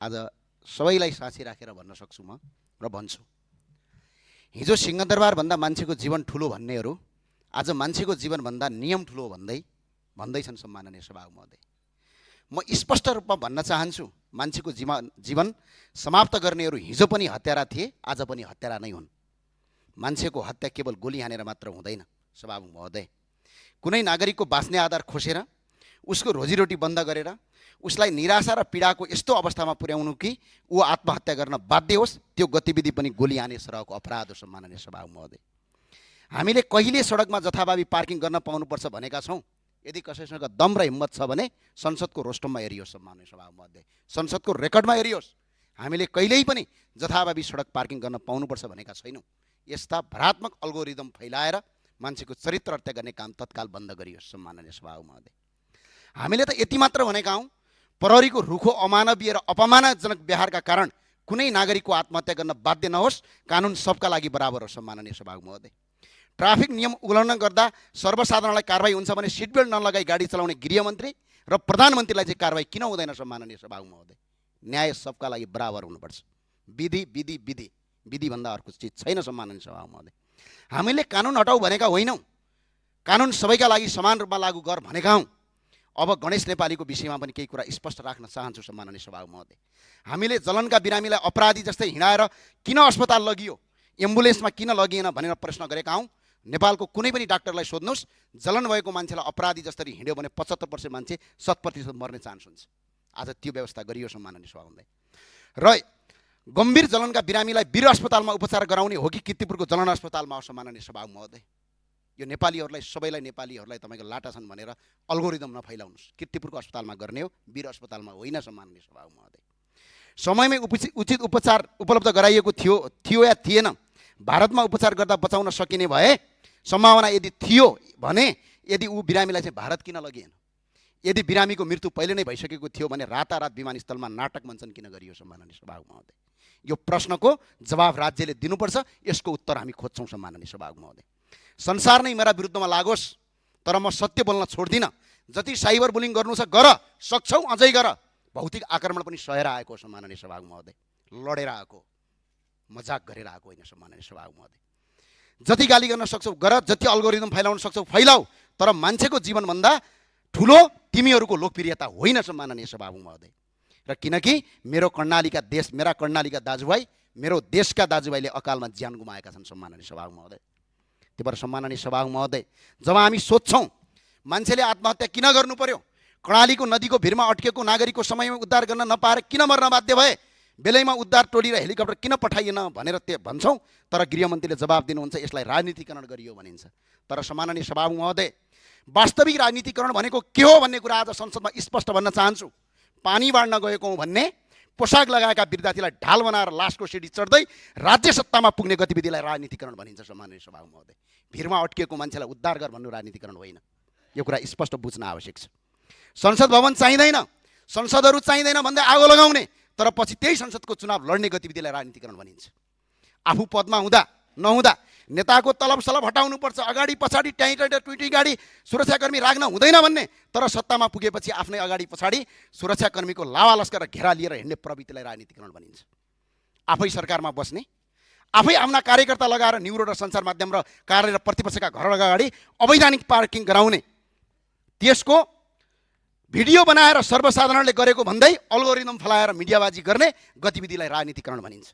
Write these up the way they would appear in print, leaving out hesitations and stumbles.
आज सबैलाई साँची राखेर भन्न सक्छु म र भन्छु। हिजो सिंहदरबारभन्दा मान्छेको जीवन ठुलो भन्नेहरू आज मान्छेको जीवनभन्दा नियम ठुलो भन्दैछन् सम्माननीय सभामुख महोदय। म स्पष्ट रूपमा भन्न चाहन्छु, मान्छेको जीवन समाप्त गर्नेहरू हिजो पनि हत्यारा थिए, आज पनि हत्यारा नै हुन्। मान्छेको हत्या केवल गोली हानेर मात्र हुँदैन सभामुख महोदय। कुनै नागरिकको बाँच्ने आधार खोसेर उसको रोजीरोटी बन्द गरेर उसलाई निराशा र पीडाको यस्तो अवस्थामा पुर्याउनु कि ऊ आत्महत्या गर्न बाध्य होस्, त्यो गतिविधि पनि गोली हाने सरहको अपराध हो सम्माननीय सभामुख महोदय। हामीले कहिले सडकमा जथाभावी पार्किङ गर्न पाउनुपर्छ भनेका छौँ? यदि कसैसँग दम र हिम्मत छ भने संसदको रोस्टममा हेरियोस् सम्माननीय सभामुख महोदय, संसदको रेकर्डमा हेरियोस्। हामीले कहिल्यै पनि जथाभावी सडक पार्किङ गर्न पाउनुपर्छ भनेका छैनौँ। यस्ता भ्रात्मक अल्गोरिदम फैलाएर मान्छेको चरित्र हत्या गर्ने काम तत्काल बन्द गरियोस् सम्माननीय सभामुख महोदय। हामीले त यति मात्र भनेका हौँ, प्रहरीको रुखो अमानवीय र अपमानजनक व्यवहारका कारण कुनै नागरिकको आत्महत्या गर्न बाध्य नहोस्। कानुन सबका लागि बराबर हो सम्माननीय सभामुख महोदय। ट्राफिक नियम उल्लङ्घन गर्दा सर्वसाधारणलाई कारवाही हुन्छ भने सिट बेल्ट नलगाई गाडी चलाउने गृहमन्त्री र प्रधानमन्त्रीलाई चाहिँ कारवाही किन हुँदैन सम्माननीय सभामुख महोदय? न्याय सबका लागि बराबर हुनुपर्छ। विधि विधि विधि विधिभन्दा अर्को चिज छैन सम्माननीय सभामुख महोदय। हामीले कानुन हटाऊ भनेका होइनौँ, कानुन सबैका लागि समान रूपमा लागू गर भनेका हौँ। अब गणेश नेपालीको विषयमा पनि केही कुरा स्पष्ट राख्न चाहन्छु सम्माननीय सभामुख महोदय। हामीले जलनका बिरामीलाई अपराधी जस्तै हिँडाएर किन अस्पताल लगियो, एम्बुलेन्समा किन लगिएन भनेर प्रश्न गरेका हौँ। नेपालको कुनै पनि डाक्टरलाई सोध्नुहोस्, जलन भएको मान्छेलाई अपराधी जसरी हिँड्यो भने 75% मान्छे 100% मर्ने चान्स हुन्छ। आज त्यो व्यवस्था गरियो सम्माननीय सभामुख महोदय। र गम्भीर जलनका बिरामीलाई वीर अस्पतालमा उपचार गराउने हो कि किर्तिपुरको जलन अस्पतालमा हो सम्माननीय सभामुख महोदय? यो नेपालीहरूलाई सबैलाई नेपालीहरूलाई तपाईँको लाटा छन् भनेर अल्गोरिदम नफैलाउनुहोस्। किर्तिपुरको अस्पतालमा गर्ने हो, वीर अस्पतालमा होइन सम्माननीय सभामुख महोदय। समयमै उचित उपचार उपलब्ध गराइएको थियो या थिएन? भारतमा उपचार गर्दा बचाउन सकिने भए सम्भावना यदि थियो भने यदि ऊ बिरामीलाई चाहिँ भारत किन लगिएन? यदि बिरामीको मृत्यु पहिले नै भइसकेको थियो भने रातारात विमानस्थलमा नाटक मञ्चन किन गरियो सम्माननीय सभामुख महोदय? यो प्रश्नको जवाब राज्यले दिनुपर्छ। यसको उत्तर हामी खोज्छौँ सम्माननीय सभामुख महोदय। संसार नै मेरा विरुद्धमा लागोस्, तर म सत्य बोल्न छोड्दिनँ। जति साइबर बुलिङ गर्नु छ गर, सक्छौ अझै गर। भौतिक आक्रमण पनि सहेर आएको सम्माननीय सभामुख महोदय, लडेर आएको, मजाक गरेर आएको होइन सम्माननीय सभामुख महोदय। जति गाली गर्न सक्छौ गर, जति अल्गोरिदम फैलाउन सक्छौ फैलाऊ, तर मान्छेको जीवनभन्दा ठुलो तिमीहरूको लोकप्रियता होइन सम्माननीय सभामुख महोदय। र किनकि मेरो कर्णालीका दाजुभाइ, मेरो देशका दाजुभाइले अकालमा ज्यान गुमाएका छन् सम्माननीय सभामुख महोदय। त्यही भएर सम्माननीय सभामुख महोदय, जब हामी सोध्छौँ मान्छेले आत्महत्या किन गर्नु पर्यो, कर्णालीको नदीको भिरमा अड्केको नागरिकको समयमा उद्धार गर्न नपाएर किन मर्न बाध्य भए, बेलैमा उद्धार टोली र हेलिकप्टर किन पठाइएन भनेर भन्छौँ, तर गृहमन्त्रीले जवाब दिनुहुन्छ यसलाई राजनीतिकरण गरियो भनिन्छ। तर सम्माननीय सभामुख महोदय, वास्तविक राजनीतिकरण भनेको के हो भन्ने कुरा आज संसदमा स्पष्ट भन्न चाहन्छु। पानी बाँड्न गएको हौँ भन्ने पोसाक लगाएका विद्यार्थीलाई ढाल बनाएर लासको सिडी चढ्दै राज्य सत्तामा पुग्ने गतिविधिलाई राजनीतिकरण भनिन्छ सम्माननीय सभामुख महोदय। भिरमा अड्किएको मान्छेलाई उद्धार गर भन्नु राजनीतिकरण होइन। यो कुरा स्पष्ट बुझ्न आवश्यक छ। संसद भवन चाहिँदैन, संसदहरू चाहिँदैन भन्दै आगो लगाउने, तर पछि त्यही संसदको चुनाव लड्ने गतिविधिलाई राजनीतिकरण भनिन्छ। आफू पदमा हुँदा नहुँदा नेताको तलब सलब हटाउनुपर्छ, अगाडि पछाडि ट्विटी गाडी सुरक्षाकर्मी राख्न हुँदैन भन्ने, तर सत्तामा पुगेपछि आफ्नै अगाडि पछाडि सुरक्षाकर्मीको लावा लस्कर र घेरा लिएर हिँड्ने प्रवृत्तिलाई राजनीतिकरण भनिन्छ। आफै सरकारमा बस्ने, आफै आफ्ना कार्यकर्ता लगाएर न्युरो र सञ्चार माध्यम र कार्य र प्रतिपक्षका घर अगाडि अवैधानिक पार्किङ गराउने, त्यसको भिडियो बनाएर सर्वसाधारणले गरेको भन्दै अल्गोरिदम फलाएर मिडियाबाजी गर्ने गतिविधिलाई राजनीतिकरण भनिन्छ।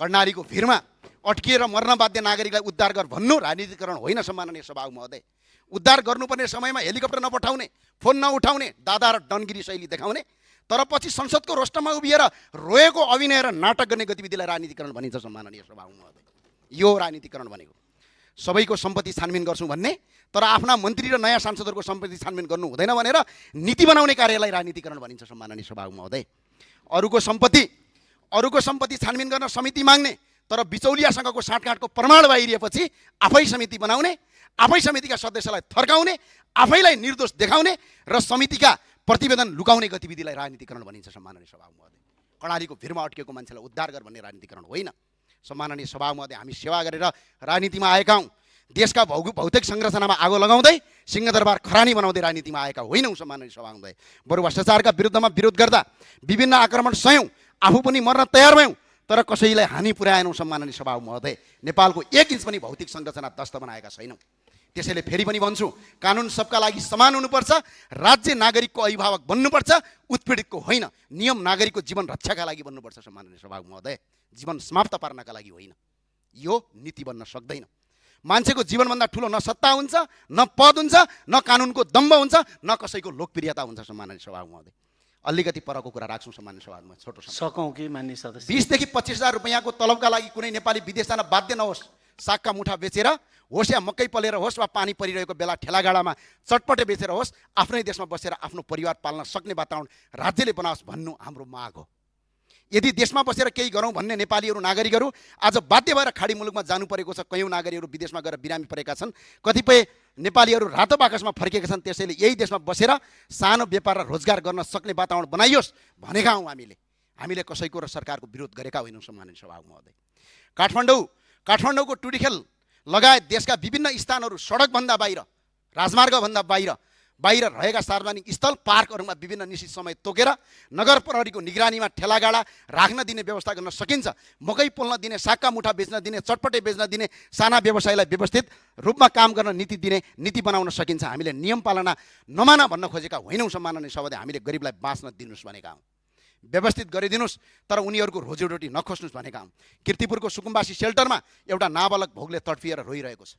कर्णालीको भिरमा अड्किएर मर्न बाध्य नागरिकलाई उद्धार गर भन्नु राजनीतिकरण होइन सम्माननीय सभामुख महोदय। उद्धार गर्नुपर्ने समयमा हेलिकप्टर नपठाउने, फोन नउठाउने, दादा र डनगिरी शैली देखाउने, तर पछि संसदको रोस्टममा उभिएर रोएको अभिनय र नाटक गर्ने गतिविधिलाई राजनीतिकरण भनिन्छ सम्माननीय सभामुख महोदय। यो राजनीतिकरण भनेको सबैको सम्पत्ति छानबिन गर्छौँ भन्ने, तर आफ्ना मन्त्री र नयाँ सांसदहरूको सम्पत्ति छानबिन गर्नु हुँदैन भनेर नीति बनाउने कार्यलाई राजनीतिकरण भनिन्छ सम्माननीय सभामुख महोदय। अरूको सम्पत्ति छानबिन गर्न समिति माग्ने, तर बिचौलियासँगको साँठगाँठको प्रमाण बाहिरिएपछि आफै समिति बनाउने, आफै समितिका सदस्यलाई थर्काउने, आफैलाई निर्दोष देखाउने र समितिका प्रतिवेदन लुकाउने गतिविधिलाई राजनीतिकरण भनिन्छ सम्माननीय सभामुख महोदय। कर्णालीको भिरमा अड्केको मान्छेलाई उद्धार गर भन्ने राजनीतिकरण होइन सम्माननीय सभामुख महोदय। हामी सेवा गरेर राजनीतिमा आएका हौँ। देशका भौतिक संरचनामा आगो लगाउँदै सिंहदरबार खरानी बनाउँदै राजनीतिमा आएका होइनौँ सम्माननीय सभामुखज्यू। बरु भ्रष्टाचारका विरुद्धमा विरोध गर्दा विभिन्न आक्रमण सयौँ, आफू पनि मर्न तयार भयौँ, तर कसैलाई हानि पुर्याएनौँ सम्माननीय सभामुख महोदय। नेपालको 1 इन्च पनि भौतिक संरचना ध्वस्त बनाएका छैनौँ। त्यसैले फेरि पनि भन्छु, कानुन सबका लागि समान हुनुपर्छ, राज्य नागरिकको अभिभावक बन्नुपर्छ, उत्पीडितको होइन। नियम नागरिकको जीवन रक्षाका लागि बन्नुपर्छ सम्माननीय सभामुख महोदय, जीवन समाप्त पार्नका लागि होइन। यो नीति बन्न सक्दैन। मान्छेको जीवनभन्दा ठुलो न सत्ता हुन्छ, न पद हुन्छ, न कानुनको दम्ब हुन्छ, न कसैको लोकप्रियता हुन्छ सम्माननीय सभामुख महोदय। अलिकति परको कुरा राख्छौँ सम्माननीय सभामुख, छोटो सकौँ कि मान्य सदस्य 20 देखि 25,000 रुपैयाँको तलबका लागि कुनै नेपाली विदेश जान बाध्य नहोस्। सागका मुठा बेचेर होस् या मकै पलेर होस् वा पानी परिरहेको बेला ठेलागाडामा चटपटे बेचेर होस्, आफ्नै देशमा बसेर आफ्नो परिवार पाल्न सक्ने वातावरण राज्यले बनाओस् भन्नु हाम्रो माग हो। यदि देशमा बसेर केही गरौँ भन्ने नेपालीहरू नागरिकहरू आज बाध्य भएर खाडी मुलुकमा जानु परेको छ। कयौँ नागरिकहरू विदेशमा गएर बिरामी परेका छन्, कतिपय नेपालीहरू रातो बाकसमा फर्केका छन्। त्यसैले यही देशमा बसेर सानो व्यापार र रोजगार गर्न सक्ने वातावरण बनाइयोस् भनेका हौँ हामीले। हामीले कसैको र सरकारको विरोध गरेका होइनौँ सम्माननीय सभामुख महोदय। काठमाडौँको टुडीखेल लगायत देशका विभिन्न स्थानहरू सडकभन्दा बाहिर, राजमार्गभन्दा बाहिर रहेका सार्वजनिक स्थल पार्कहरूमा विभिन्न निश्चित समय तोकेर नगर प्रहरीको निगरानीमा ठेलागाडा राख्न दिने व्यवस्था गर्न सकिन्छ। मकै पोल्न दिने, सागका मुठा बेच्न दिने, चटपटे बेच्न दिने साना व्यवसायलाई व्यवस्थित रूपमा काम गर्न नीति बनाउन सकिन्छ। हामीले नियम पालना नमाना भन्न खोजेका होइनौँ सम्माननीय सभामुख। हामीले गरिबलाई बाँच्न दिनुहोस् भनेका हौँ, व्यवस्थित गरिदिनुहोस्, तर उनीहरूको रोजीरोटी नखोज्नुहोस् भनेका हौँ। किर्तिपुरको सुकुम्बासी सेल्टरमा एउटा नाबालक भोगले तडफिएर रोइरहेको छ।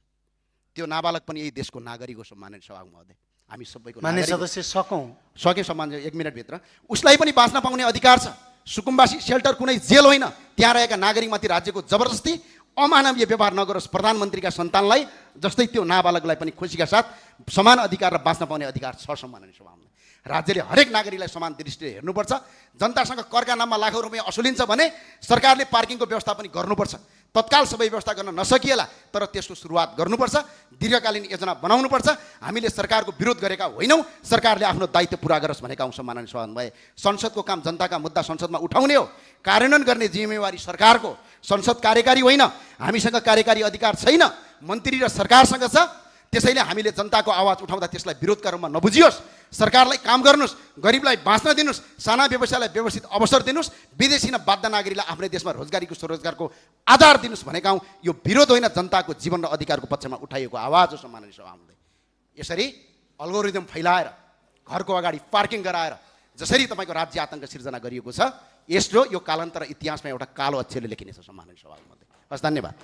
त्यो नाबालक पनि यही देशको नागरिक हो सम्माननीय सभामुख महोदय। हामी सबैको मान्य सदस्य सके सम्मान 1 मिनटभित्र उसलाई पनि बाँच्न पाउने अधिकार छ। सुकुम्बासी सेल्टर कुनै जेल होइन, त्यहाँ रहेका नागरिकमाथि राज्यको जबरजस्ती अमानवीय व्यवहार नगरोस्। प्रधानमन्त्रीका सन्तानलाई जस्तै त्यो नाबालकलाई पनि खुसीका साथ समान अधिकार र बाँच्न पाउने अधिकार छ सम्माननीय सभामुख। राज्यले हरेक नागरिकलाई समान दृष्टिले हेर्नुपर्छ। जनतासँग करका नाममा लाखौँ रुपियाँ असुलिन्छ भने सरकारले पार्किङको व्यवस्था पनि गर्नुपर्छ। तत्काल सबै व्यवस्था गर्न नसकिएला, तर त्यसको सुरुवात गर्नुपर्छ, दीर्घकालीन योजना बनाउनुपर्छ। हामीले सरकारको विरोध गरेका होइनौँ, सरकारले आफ्नो दायित्व पुरा गरोस् भनेका हौँ सम्माननीय सभामुख भए। संसदको काम जनताका मुद्दा संसदमा उठाउने हो, कार्यान्वयन गर्ने जिम्मेवारी सरकारको। संसद कार्यकारी होइन, हामीसँग कार्यकारी अधिकार छैन, मन्त्री र सरकारसँग छ। त्यसैले हामीले जनताको आवाज उठाउँदा त्यसलाई विरोधका रूपमा नबुझियोस्। सरकारलाई काम गर्नुहोस्, गरिबलाई बाँच्न दिनुहोस्, साना व्यवसायलाई व्यवस्थित अवसर दिनुहोस्, विदेशी न बाध्य नागरिकलाई आफ्नै देशमा स्वरोजगारको आधार दिनुहोस् भनेका हौँ। यो विरोध होइन, जनताको जीवन र अधिकारको पक्षमा उठाइएको आवाज हो सम्माननीय सभामुख। यसरी अल्गोरिदम फैलाएर घरको अगाडि पार्किङ गराएर जसरी तपाईँको राज्य आतङ्क सिर्जना गरिएको छ, यो कालान्तर इतिहासमा एउटा कालो अक्षरले लेखिनेछ सम्माननीय सभामुख। हस्, धन्यवाद।